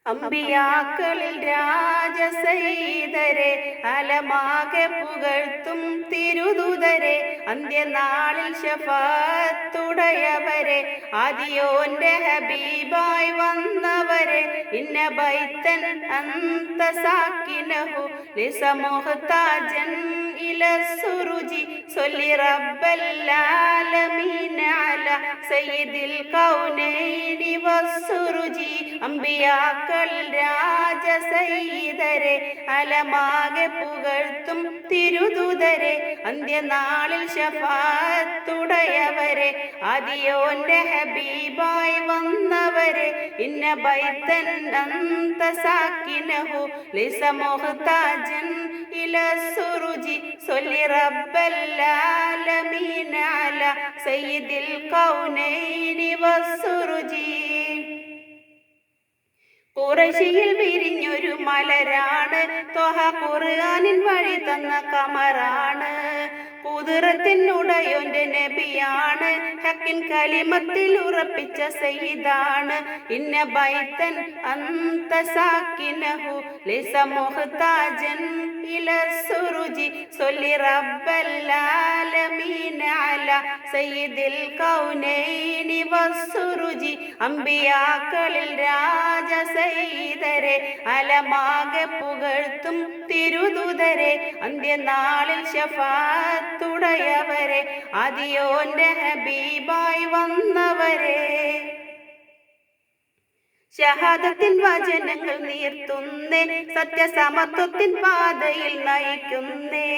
അമ്പിയാക്കളിൽ രാജസൈതരെ അലമാകെ പുകഴ്ത്തും തിരുദൂതരെ അന്ത്യനാളിൽ ശഫാത്തുടയവരെ ആദിയോന്റെ ഹബീബായി വന്നവരെ ഇന്ന ബൈത്തൻ അന്ത സാക്കിനഹു ലിസമുഹ്താജൻ ഇല സുറുജി സൊല്ലി റബ്ബല്ലാലമീന അല സയ്യിദിൽ കൗനൈനി വസ്സുറുജി അമ്പിയാക്കൾ രാജസൈതരെ അലമാകെ പുകഴ്ത്തും തിരുദൂതരെ അന്ത്യനാളിൽ ശഫാത്തുടയവരെ ആദിയോന്റെ ഹബീബായി വന്നവരെ ഇന്ന ബൈത്തൻ അന്ത സാക്കിനഹു ലിസ മുഹ്താജൻ ഇല സുറുജി സൊല്ലി റബ്ബല്ലാലമീന അല സയ്യിദിൽ കൗനൈനി വസ്സുറുജി ഖുറൈശിയിൽ വിരിഞ്ഞൊരു മലരാണ് ത്വഹ ഖുർആനിൻ വഴി തന്ന കമറാണ് കുതിരത്തിനുടയോന്റെ നബിയാണ് ഹക്കിൻ കലിമത്തിൽ ഉറപ്പിച്ച സയ്യിദാണ് ഇന്ന ബൈത്തൻ അന്ത സാക്കിനഹു ലിസ മുഹ്താജൻ ഇല സുറുജി സൊല്ലി റബ്ബല്ലാലമീന അല സയ്യിദിൽ കൗനൈനി വസ്സുറുജി അമ്പിയാക്കളിൽ രാജസൈതരെ അലമാകെ പുകഴ്ത്തും തിരുദൂതരെ അന്ത്യനാളിൽ ശഫാത്തുടയവരെ ആദിയോന്റെ ഹബീബായി വന്നവരെ ഷഹാദത്തിൻ വചനങ്ങൾ നീർത്തുന്നേ സത്യസമത്വത്തിൻ പാതയിൽ നയിക്കുന്നേ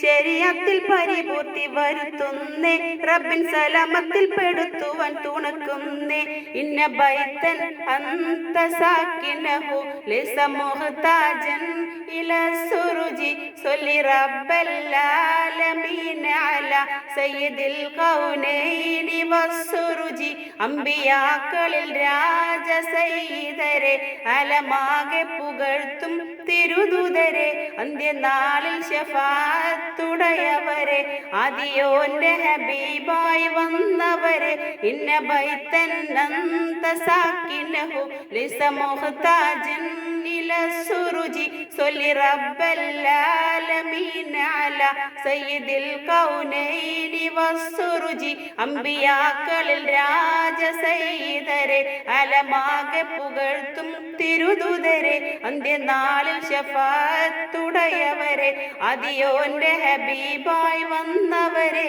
ശരീഅത്തിൽ പരിപൂർത്തി വരുത്തുന്നേ റബ്ബിൻ സലാമത്തിൽ പെടുത്തുവാൻ തുണക്കുന്നേ ഇന്ന ബൈത്തൻ അന്ത സാക്കിനഹു ലിസ മുഹ്താജൻ ഇല സുറുജി സൊല്ലി റബ്ബല്ലാലമീന അല സയ്യിദിൽ കൗനൈനി വസ്സുറുജി അമ്പിയാക്കളിൽ രാജസൈതരെ അലമാകെ പുകഴ്ത്തും തിരുദൂതരെ അന്ത്യനാളിൽ ശഫാത്തുടയവരെ ആദിയോന്റെ ഹബീബായി വന്നവരെ ഇന്ന ബൈത്തൻ അന്ത സാക്കിനഹു ലിസ മുഹ്താജൻ ഇല സുറുജി സൊല്ലി റബ്ബല്ലാലമീന അല സയ്യിദിൽ കൗനൈനി വസ്സുറുജി അമ്പിയാക്കളിൽ രാജസൈതരെ അലമാകെ പുകഴ്ത്തും തിരുദൂതരെ അന്ത്യനാളിൽ ശഫാത്തുടയവരെ ആദിയോന്റെ ഹബീബായി വന്നവരെ